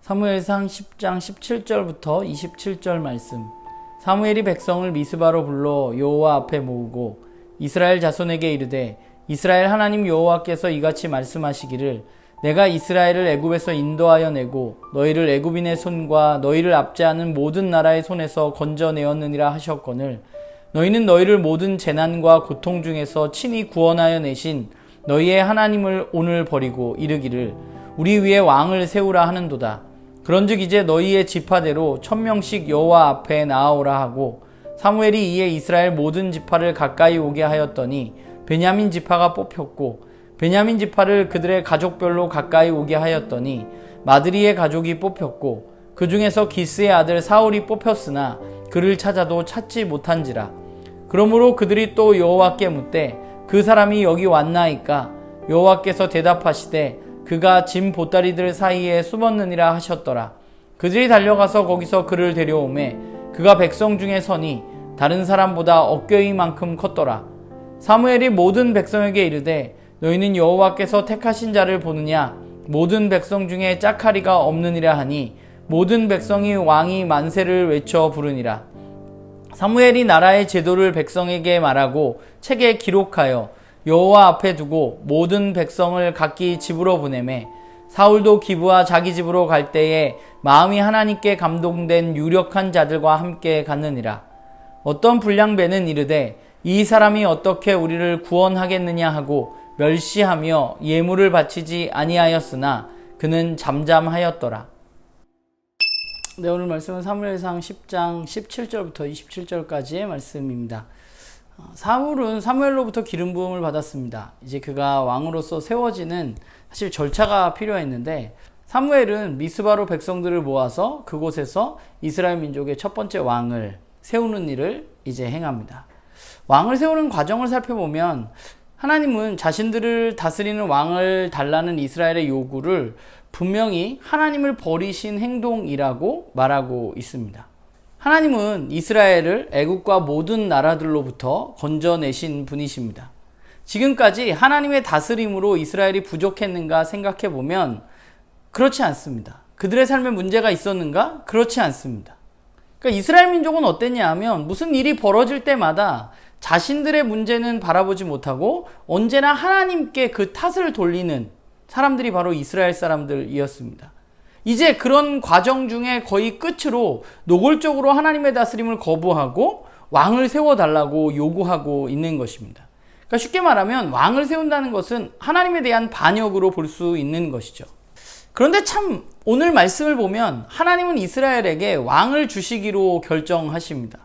사무엘상 10장 17절부터 27절 말씀. 사무엘이 백성을 미스바로 불러 여호와 앞에 모으고 이스라엘 자손에게 이르되 이스라엘 하나님 여호와께서 이같이 말씀하시기를 내가 이스라엘을 애굽에서 인도하여 내고 너희를 애굽인의 손과 너희를 압제하는 모든 나라의 손에서 건져내었느니라 하셨거늘 너희는 너희를 모든 재난과 고통 중에서 친히 구원하여 내신 너희의 하나님을 오늘 버리고 이르기를 우리 위에 왕을 세우라 하는도다. 그런즉 이제 너희의 지파대로 1000명씩 여호와 앞에 나아오라 하고 사무엘이 이에 이스라엘 모든 지파를 가까이 오게 하였더니 베냐민 지파가 뽑혔고 베냐민 지파를 그들의 가족별로 가까이 오게 하였더니 마드리의 가족이 뽑혔고 그 중에서 기스의 아들 사울이 뽑혔으나 그를 찾아도 찾지 못한지라. 그러므로 그들이 또 여호와께 묻되 그 사람이 여기 왔나이까? 여호와께서 대답하시되 그가 짐 보따리들 사이에 숨었느니라 하셨더라. 그들이 달려가서 거기서 그를 데려오매 그가 백성 중에 서니 다른 사람보다 어깨위만큼 컸더라. 사무엘이 모든 백성에게 이르되 너희는 여호와께서 택하신 자를 보느냐? 모든 백성 중에 짝하리가 없느니라 하니 모든 백성이 왕이 만세를 외쳐 부르니라. 사무엘이 나라의 제도를 백성에게 말하고 책에 기록하여 여호와 앞에 두고 모든 백성을 각기 집으로 보내매 사울도 기브와 자기 집으로 갈 때에 마음이 하나님께 감동된 유력한 자들과 함께 갔느니라. 어떤 불량배는 이르되 이 사람이 어떻게 우리를 구원하겠느냐 하고 멸시하며 예물을 바치지 아니하였으나 그는 잠잠하였더라. 네, 오늘 말씀은 사무엘상 10장 17절부터 27절까지의 말씀입니다. 사울은 사무엘로부터 기름 부음을 받았습니다. 이제 그가 왕으로서 세워지는 사실 절차가 필요했는데 사무엘은 미스바로 백성들을 모아서 그곳에서 이스라엘 민족의 첫 번째 왕을 세우는 일을 이제 행합니다. 왕을 세우는 과정을 살펴보면 하나님은 자신들을 다스리는 왕을 달라는 이스라엘의 요구를 분명히 하나님을 버리신 행동이라고 말하고 있습니다. 하나님은 이스라엘을 애국과 모든 나라들로부터 건져내신 분이십니다. 지금까지 하나님의 다스림으로 이스라엘이 부족했는가 생각해보면 그렇지 않습니다. 그들의 삶에 문제가 있었는가? 그렇지 않습니다. 그러니까 이스라엘 민족은 어땠냐 하면 무슨 일이 벌어질 때마다 자신들의 문제는 바라보지 못하고 언제나 하나님께 그 탓을 돌리는 사람들이 바로 이스라엘 사람들이었습니다. 이제 그런 과정 중에 거의 끝으로 노골적으로 하나님의 다스림을 거부하고 왕을 세워달라고 요구하고 있는 것입니다. 그러니까 쉽게 말하면 왕을 세운다는 것은 하나님에 대한 반역으로 볼 수 있는 것이죠. 그런데 참 오늘 말씀을 보면 하나님은 이스라엘에게 왕을 주시기로 결정하십니다.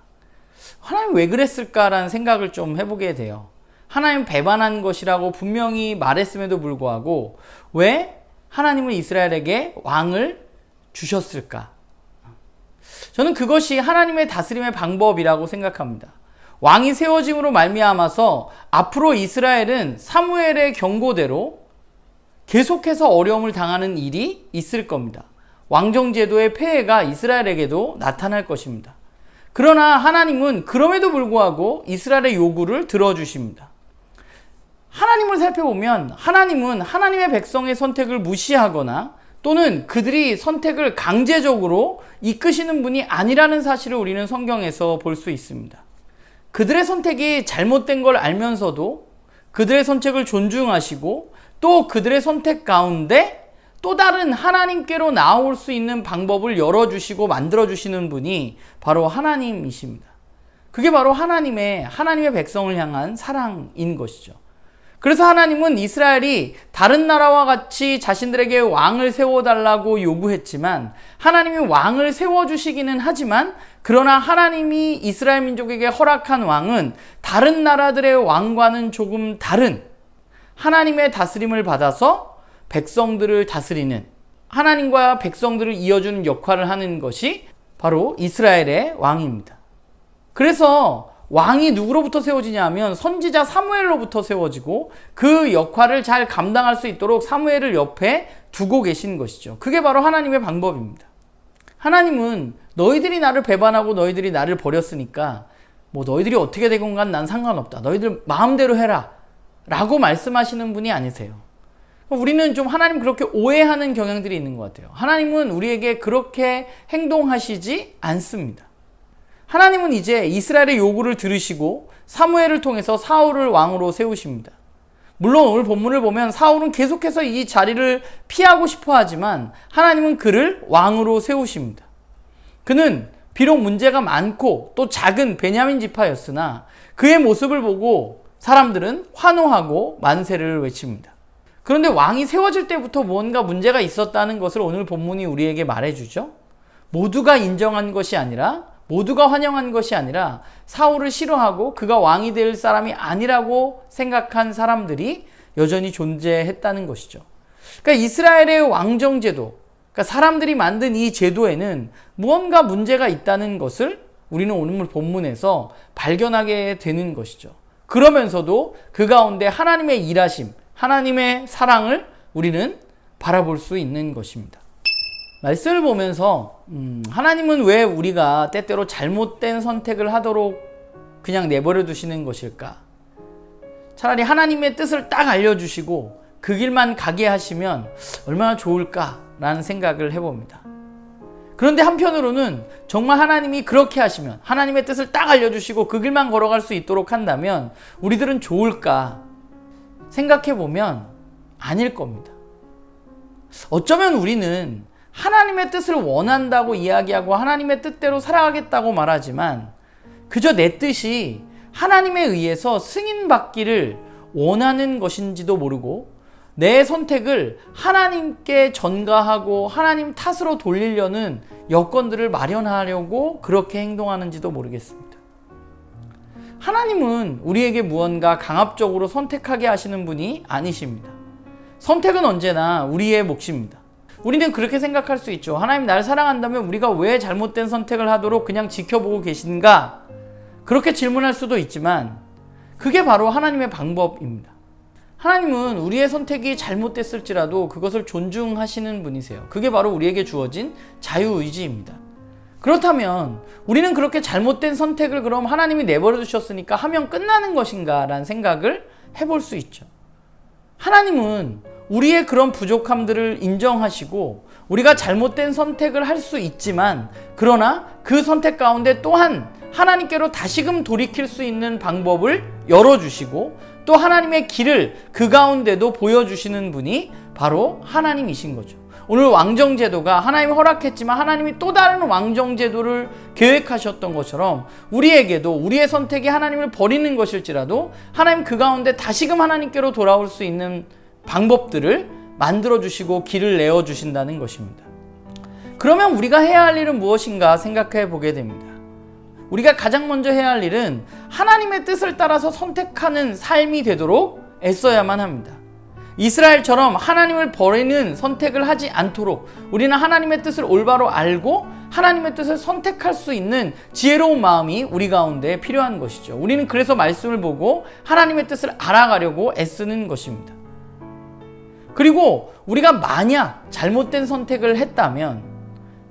하나님 왜 그랬을까라는 생각을 좀 해보게 돼요. 하나님 배반한 것이라고 분명히 말했음에도 불구하고 왜 하나님은 이스라엘에게 왕을 주셨을까? 저는 그것이 하나님의 다스림의 방법이라고 생각합니다. 왕이 세워짐으로 말미암아서 앞으로 이스라엘은 사무엘의 경고대로 계속해서 어려움을 당하는 일이 있을 겁니다. 왕정제도의 폐해가 이스라엘에게도 나타날 것입니다. 그러나 하나님은 그럼에도 불구하고 이스라엘의 요구를 들어주십니다. 하나님을 살펴보면 하나님은 하나님의 백성의 선택을 무시하거나 또는 그들이 선택을 강제적으로 이끄시는 분이 아니라는 사실을 우리는 성경에서 볼 수 있습니다. 그들의 선택이 잘못된 걸 알면서도 그들의 선택을 존중하시고 또 그들의 선택 가운데 또 다른 하나님께로 나올 수 있는 방법을 열어주시고 만들어주시는 분이 바로 하나님이십니다. 그게 바로 하나님의 백성을 향한 사랑인 것이죠. 그래서 하나님은 이스라엘이 다른 나라와 같이 자신들에게 왕을 세워달라고 요구했지만 하나님이 왕을 세워주시기는 하지만 그러나 하나님이 이스라엘 민족에게 허락한 왕은 다른 나라들의 왕과는 조금 다른 하나님의 다스림을 받아서 백성들을 다스리는 하나님과 백성들을 이어주는 역할을 하는 것이 바로 이스라엘의 왕입니다. 그래서 왕이 누구로부터 세워지냐 하면 선지자 사무엘로부터 세워지고 그 역할을 잘 감당할 수 있도록 사무엘을 옆에 두고 계신 것이죠. 그게 바로 하나님의 방법입니다. 하나님은 너희들이 나를 배반하고 너희들이 나를 버렸으니까 뭐 너희들이 어떻게 되건 난 상관없다. 너희들 마음대로 해라 라고 말씀하시는 분이 아니세요. 우리는 좀 하나님 그렇게 오해하는 경향들이 있는 것 같아요. 하나님은 우리에게 그렇게 행동하시지 않습니다. 하나님은 이제 이스라엘의 요구를 들으시고 사무엘을 통해서 사울을 왕으로 세우십니다. 물론 오늘 본문을 보면 사울은 계속해서 이 자리를 피하고 싶어 하지만 하나님은 그를 왕으로 세우십니다. 그는 비록 문제가 많고 또 작은 베냐민 지파였으나 그의 모습을 보고 사람들은 환호하고 만세를 외칩니다. 그런데 왕이 세워질 때부터 무언가 문제가 있었다는 것을 오늘 본문이 우리에게 말해주죠. 모두가 인정한 것이 아니라, 모두가 환영한 것이 아니라 사울을 싫어하고 그가 왕이 될 사람이 아니라고 생각한 사람들이 여전히 존재했다는 것이죠. 그러니까 이스라엘의 왕정제도, 그러니까 사람들이 만든 이 제도에는 무언가 문제가 있다는 것을 우리는 오늘 본문에서 발견하게 되는 것이죠. 그러면서도 그 가운데 하나님의 일하심, 하나님의 사랑을 우리는 바라볼 수 있는 것입니다. 말씀을 보면서 하나님은 왜 우리가 때때로 잘못된 선택을 하도록 그냥 내버려 두시는 것일까? 차라리 하나님의 뜻을 딱 알려주시고 그 길만 가게 하시면 얼마나 좋을까라는 생각을 해봅니다. 그런데 한편으로는 정말 하나님이 그렇게 하시면, 하나님의 뜻을 딱 알려주시고 그 길만 걸어갈 수 있도록 한다면 우리들은 좋을까? 생각해보면 아닐 겁니다. 어쩌면 우리는 하나님의 뜻을 원한다고 이야기하고 하나님의 뜻대로 살아가겠다고 말하지만 그저 내 뜻이 하나님에 의해서 승인받기를 원하는 것인지도 모르고 내 선택을 하나님께 전가하고 하나님 탓으로 돌리려는 여건들을 마련하려고 그렇게 행동하는지도 모르겠습니다. 하나님은 우리에게 무언가 강압적으로 선택하게 하시는 분이 아니십니다. 선택은 언제나 우리의 몫입니다. 우리는 그렇게 생각할 수 있죠. 하나님 나를 사랑한다면 우리가 왜 잘못된 선택을 하도록 그냥 지켜보고 계신가? 그렇게 질문할 수도 있지만 그게 바로 하나님의 방법입니다. 하나님은 우리의 선택이 잘못됐을지라도 그것을 존중하시는 분이세요. 그게 바로 우리에게 주어진 자유의지입니다. 그렇다면 우리는 그렇게 잘못된 선택을 그럼 하나님이 내버려 두셨으니까 하면 끝나는 것인가? 라는 생각을 해볼 수 있죠. 하나님은 우리의 그런 부족함들을 인정하시고 우리가 잘못된 선택을 할 수 있지만 그러나 그 선택 가운데 또한 하나님께로 다시금 돌이킬 수 있는 방법을 열어주시고 또 하나님의 길을 그 가운데도 보여주시는 분이 바로 하나님이신 거죠. 오늘 왕정제도가 하나님이 허락했지만 하나님이 또 다른 왕정제도를 계획하셨던 것처럼 우리에게도 우리의 선택이 하나님을 버리는 것일지라도 하나님 그 가운데 다시금 하나님께로 돌아올 수 있는 방법들을 만들어주시고 길을 내어주신다는 것입니다. 그러면 우리가 해야 할 일은 무엇인가 생각해 보게 됩니다. 우리가 가장 먼저 해야 할 일은 하나님의 뜻을 따라서 선택하는 삶이 되도록 애써야만 합니다. 이스라엘처럼 하나님을 버리는 선택을 하지 않도록 우리는 하나님의 뜻을 올바로 알고 하나님의 뜻을 선택할 수 있는 지혜로운 마음이 우리 가운데 필요한 것이죠. 우리는 그래서 말씀을 보고 하나님의 뜻을 알아가려고 애쓰는 것입니다. 그리고 우리가 만약 잘못된 선택을 했다면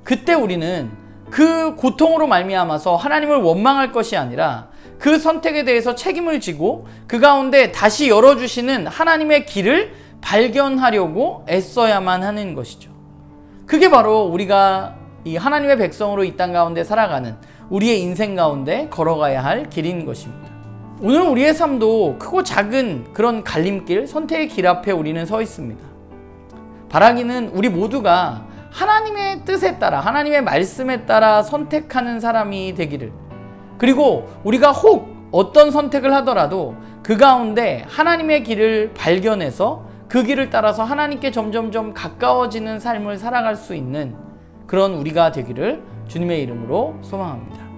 그때 우리는 그 고통으로 말미암아서 하나님을 원망할 것이 아니라 그 선택에 대해서 책임을 지고 그 가운데 다시 열어주시는 하나님의 길을 발견하려고 애써야만 하는 것이죠. 그게 바로 우리가 이 하나님의 백성으로 이 땅 가운데 살아가는 우리의 인생 가운데 걸어가야 할 길인 것입니다. 오늘 우리의 삶도 크고 작은 그런 갈림길, 선택의 길 앞에 우리는 서 있습니다. 바라기는 우리 모두가 하나님의 뜻에 따라, 하나님의 말씀에 따라 선택하는 사람이 되기를, 그리고 우리가 혹 어떤 선택을 하더라도 그 가운데 하나님의 길을 발견해서 그 길을 따라서 하나님께 점점점 가까워지는 삶을 살아갈 수 있는 그런 우리가 되기를 주님의 이름으로 소망합니다.